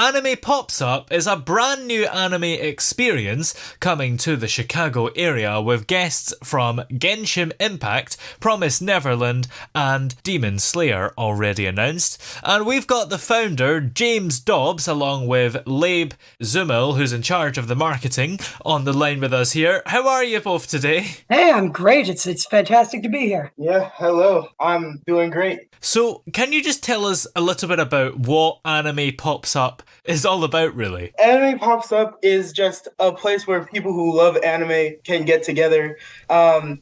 Anime Pops Up is a brand new anime experience coming to the Chicago area with guests from Genshin Impact, Promised Neverland, and Demon Slayer already announced. And we've got the founder, James Dobbs, along with Laib Zummel, who's in charge of the marketing, on the line with us here. How are you both today? Hey, I'm great. It's fantastic to be here. Yeah, hello. I'm doing great. So, can you just tell us a little bit about what Anime Pops Up is all about, really? Anime Pops Up is just a place where people who love anime can get together,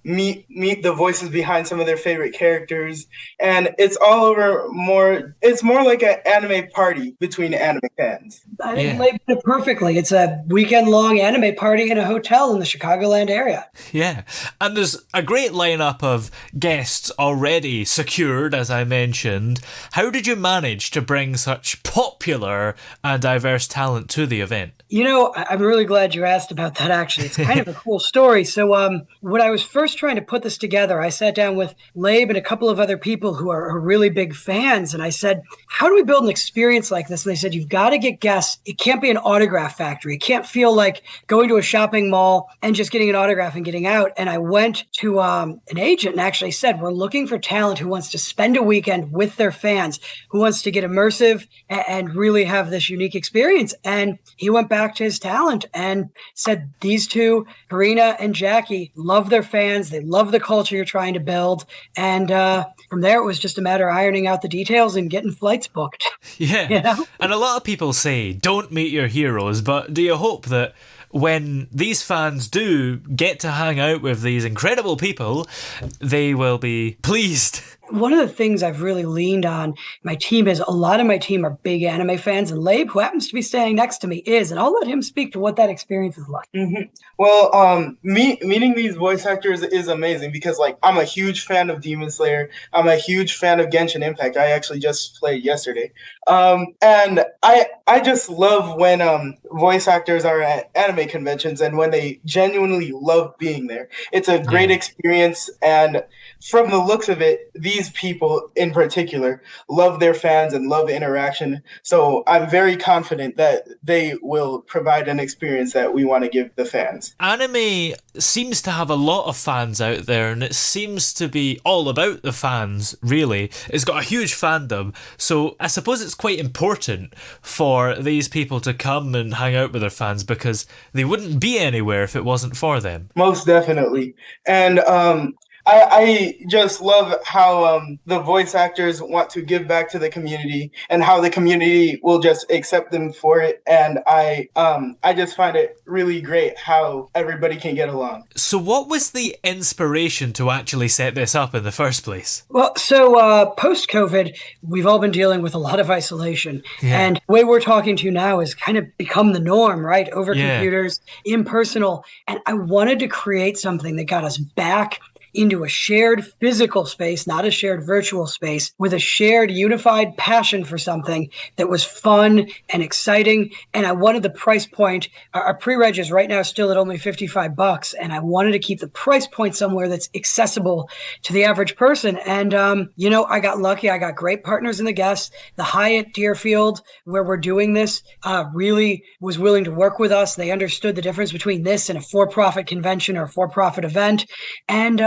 meet the voices behind some of their favorite characters, and it's all over it's more like an anime party between anime fans. I think you labeled it perfectly. It's a weekend-long anime party in a hotel in the Chicagoland area. Yeah, and there's a great lineup of guests already secured, as I mentioned. How did you manage to bring such popular and diverse talent to the event? You know, I'm really glad you asked about that, actually. It's kind of a cool story. So when I was first trying to put this together, I sat down with Laib and a couple of other people who are really big fans. And I said, how do we build an experience like this? And they said, you've got to get guests. It can't be an autograph factory. It can't feel like going to a shopping mall and just getting an autograph and getting out. And I went to an agent and actually said, we're looking for talent who wants to spend a weekend with their fans, who wants to get immersive and really have this unique experience. And he went back to his talent and said, these two, Karina and Jackie, love their fans. They love the culture you're trying to build. And from there, it was just a matter of ironing out the details and getting flights booked. Yeah. You know? And a lot of people say, don't meet your heroes, but do you hope that when these fans do get to hang out with these incredible people, they will be pleased? One of the things I've really leaned on my team is a lot of my team are big anime fans, and Laib, who happens to be standing next to me, is, and I'll let him speak to what that experience is like. Mm-hmm. Well, meeting these voice actors is amazing because, like, I'm a huge fan of Demon Slayer. I'm a huge fan of Genshin Impact. I actually just played yesterday. And I just love when voice actors are at anime conventions and when they genuinely love being there. It's a great experience, and from the looks of it, these people in particular love their fans and love interaction. So I'm very confident that they will provide an experience that we want to give the fans. Anime seems to have a lot of fans out there, and it seems to be all about the fans, really. It's got a huge fandom, so I suppose it's quite important for these people to come and hang out with their fans because they wouldn't be anywhere if it wasn't for them. Most definitely. And I just love how the voice actors want to give back to the community and how the community will just accept them for it. And I just find it really great how everybody can get along. So what was the inspiration to actually set this up in the first place? Well, so post-COVID, we've all been dealing with a lot of isolation. Yeah. And the way we're talking to you now has kind of become the norm, right? Over computers, impersonal. And I wanted to create something that got us back into a shared physical space, not a shared virtual space, with a shared unified passion for something that was fun and exciting. And I wanted the price point, our pre-reg is right now still at only $55. And I wanted to keep the price point somewhere that's accessible to the average person. And, I got lucky. I got great partners in the guests. The Hyatt Deerfield, where we're doing this, really was willing to work with us. They understood the difference between this and a for-profit convention or a for-profit event. And,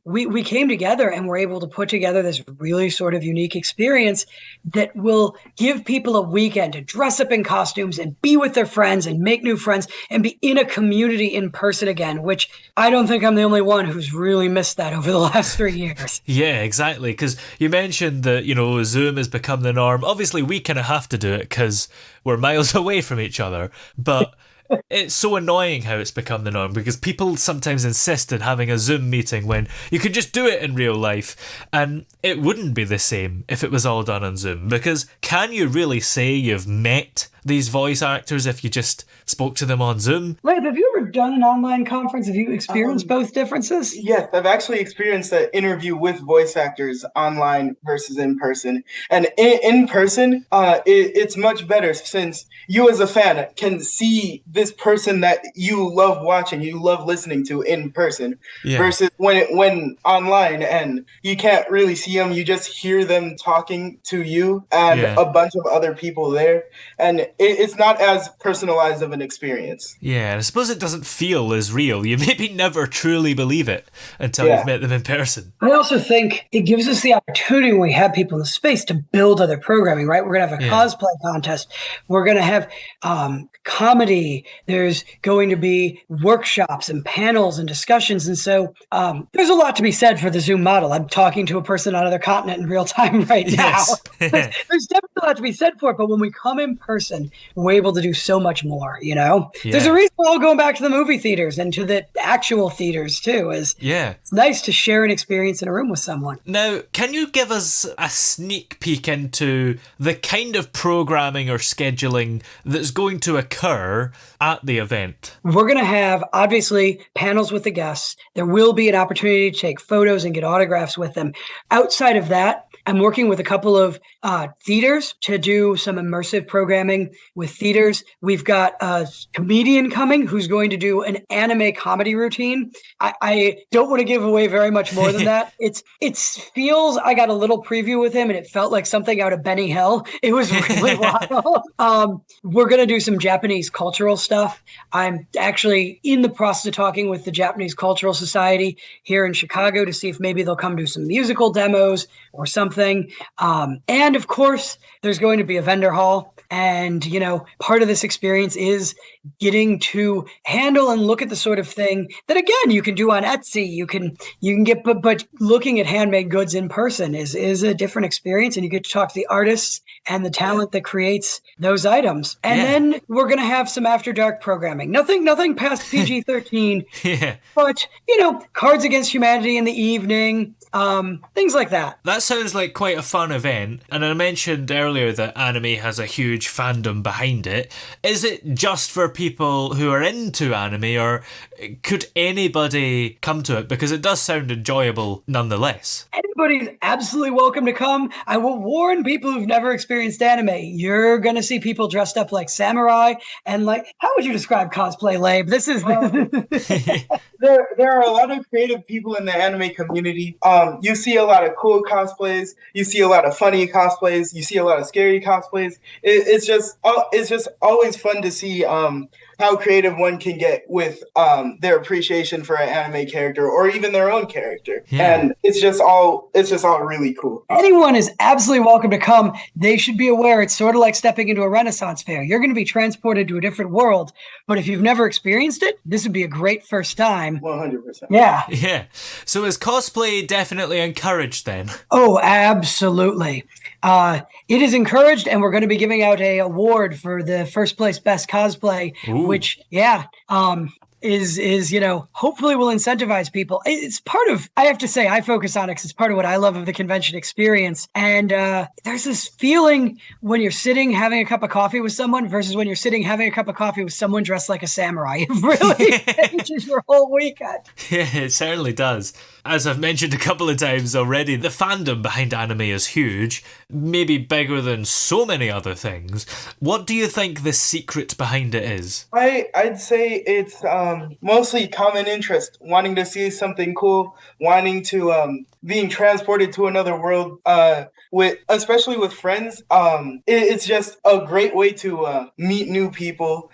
we came together and were able to put together this really sort of unique experience that will give people a weekend to dress up in costumes and be with their friends and make new friends and be in a community in person again, which I don't think I'm the only one who's really missed that over the last 3 years. Yeah, exactly. Because you mentioned that, Zoom has become the norm. Obviously, we kind of have to do it because we're miles away from each other. But it's so annoying how it's become the norm because people sometimes insist on having a Zoom meeting when you could just do it in real life, and it wouldn't be the same if it was all done on Zoom, because can you really say you've met these voice actors if you just spoke to them on Zoom? Wait, have you ever done an online conference? Have you experienced both differences? Yes, I've actually experienced an interview with voice actors online versus in person. And in person, it's much better since you as a fan can see this person that you love watching, you love listening to in person, versus when online and you can't really see them, you just hear them talking to you and a bunch of other people there. And it's not as personalized of an experience. Yeah, and I suppose it doesn't feel as real. You maybe never truly believe it until you've met them in person. I also think it gives us the opportunity when we have people in the space to build other programming, right? We're going to have a cosplay contest. We're going to have comedy. There's going to be workshops and panels and discussions. And so there's a lot to be said for the Zoom model. I'm talking to a person on another continent in real time right now. There's definitely a lot to be said for it. But when we come in person, we're able to do so much more, you know? There's a reason we're all going back to the movie theaters and to the actual theaters too. It's nice to share an experience in a room with someone. Now, can you give us a sneak peek into the kind of programming or scheduling that's going to occur at the event? We're going to have, obviously, panels with the guests. There will be an opportunity to take photos and get autographs with them. Outside of that, I'm working with a couple of theaters to do some immersive programming with theaters. We've got a comedian coming who's going to do an anime comedy routine. I don't want to give away very much more than that. It feels, I got a little preview with him and it felt like something out of Benny Hill. It was really wild. We're going to do some Japanese cultural stuff. I'm actually in the process of talking with the Japanese Cultural Society here in Chicago to see if maybe they'll come do some musical demos or something. And of course, there's going to be a vendor hall. And, you know, part of this experience is getting to handle and look at the sort of thing that, again, you can do on Etsy. You can get, but looking at handmade goods in person is a different experience. And you get to talk to the artists and the talent that creates those items. And then we're going to have some after dark programming. Nothing past PG-13. But, you know, Cards Against Humanity in the evening, things like that. That sounds like quite a fun event. And I mentioned earlier that anime has a huge fandom behind it. Is it just for people who are into anime, or could anybody come to it? Because it does sound enjoyable nonetheless. Anybody's absolutely welcome to come. I will warn people who've never experienced anime. You're going to see people dressed up like samurai and like, how would you describe cosplay, Laib? This is... There are a lot of creative people in the anime community. You see a lot of cool cosplays. You see a lot of funny cosplays. You see a lot of scary cosplays. It's just always fun to see how creative one can get with their appreciation for an anime character or even their own character. And it's just all really cool. Anyone is absolutely welcome to come. They should be aware it's sort of like stepping into a Renaissance fair. You're going to be transported to a different world, but if you've never experienced it, this would be a great first time. 100%. Yeah. So is cosplay definitely encouraged then? Oh, absolutely. It is encouraged, and we're going to be giving out a award for the first place best cosplay, which is, you know, hopefully will incentivize people. It's part of, I have to say, I focus on it because it's part of what I love of the convention experience. And there's this feeling when you're sitting having a cup of coffee with someone versus when you're sitting having a cup of coffee with someone dressed like a samurai. It really changes your whole weekend. Yeah, it certainly does. As I've mentioned a couple of times already, the fandom behind anime is huge, maybe bigger than so many other things. What do you think the secret behind it is? I'd say it's mostly common interest, wanting to see something cool, wanting to being transported to another world, especially with friends. It's just a great way to meet new people,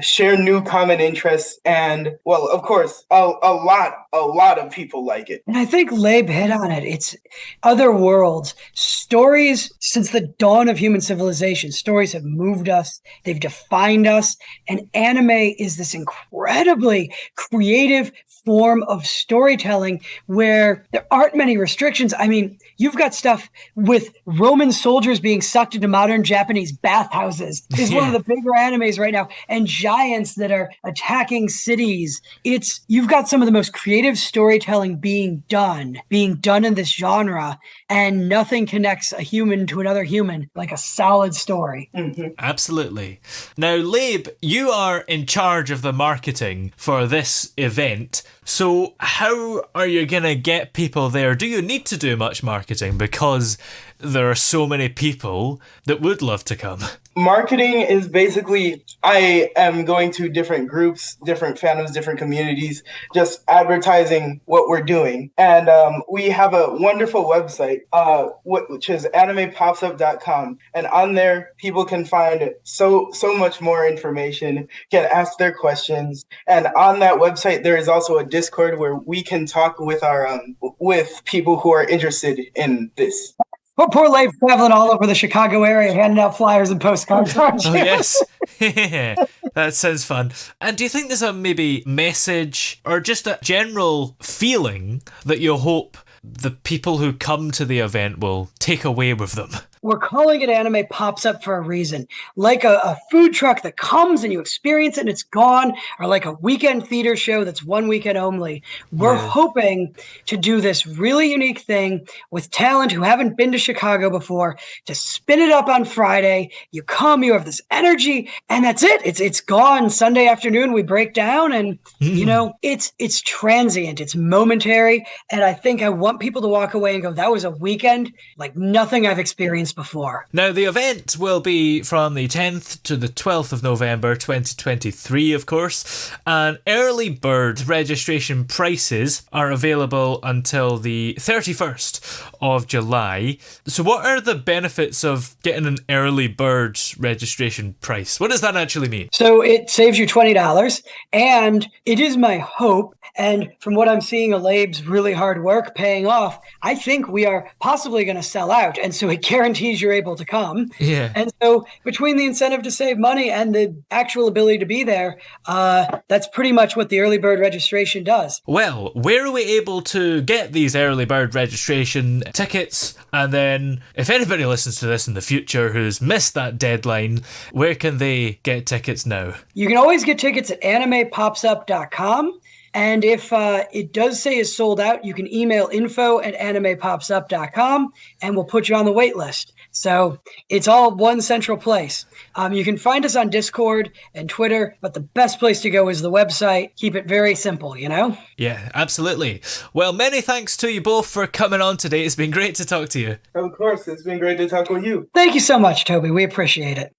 share new common interests, and, well, of course, a lot of people like it. And I think Laib hit on it. It's other worlds. Stories, since the dawn of human civilization, stories have moved us, they've defined us, and anime is this incredibly creative form of storytelling where there aren't many restrictions. I mean, you've got stuff with Roman soldiers being sucked into modern Japanese bathhouses is one of the bigger animes right now, and giants that are attacking cities. You've got some of the most creative storytelling being done in this genre, and nothing connects a human to another human like a solid story. Mm-hmm. Absolutely. Now, Laib, you are in charge of the marketing for this event. So how are you going to get people there? Do you need to do much marketing? Because there are so many people that would love to come? Marketing is basically, I am going to different groups, different fandoms, different communities, just advertising what we're doing. And we have a wonderful website, which is animepopsup.com. And on there, people can find so much more information, can ask their questions. And on that website, there is also a Discord where we can talk with our with people who are interested in this. Poor Laib traveling all over the Chicago area, handing out flyers and postcards. Oh, yes. That sounds fun. And do you think there's a maybe message or just a general feeling that you hope the people who come to the event will take away with them? We're calling it Anime Pops Up for a reason. Like a food truck that comes and you experience it and it's gone, or like a weekend theater show that's one weekend only. We're hoping to do this really unique thing with talent who haven't been to Chicago before, to spin it up on Friday. You come, you have this energy, and that's it. It's gone. Sunday afternoon, we break down, and you know, it's transient, it's momentary, and I think I want people to walk away and go, that was a weekend like nothing I've experienced before. Now, the event will be from the 10th to the 12th of November 2023, of course, and early bird registration prices are available until the 31st of July. So what are the benefits of getting an early bird registration price? What does that actually mean? So it saves you $20, and it is my hope, and from what I'm seeing of Laib's really hard work paying off, I think we are possibly going to sell out, and so it guarantees you're able to come. Yeah. And so between the incentive to save money and the actual ability to be there, that's pretty much what the early bird registration does. Well, where are we able to get these early bird registration tickets? And then if anybody listens to this in the future who's missed that deadline, where can they get tickets now? You can always get tickets at animepopsup.com. And if it does say is sold out, you can email info@animepopsup.com and we'll put you on the wait list. So it's all one central place. You can find us on Discord and Twitter, but the best place to go is the website. Keep it very simple, you know? Yeah, absolutely. Well, many thanks to you both for coming on today. It's been great to talk to you. Of course, it's been great to talk with you. Thank you so much, Toby. We appreciate it.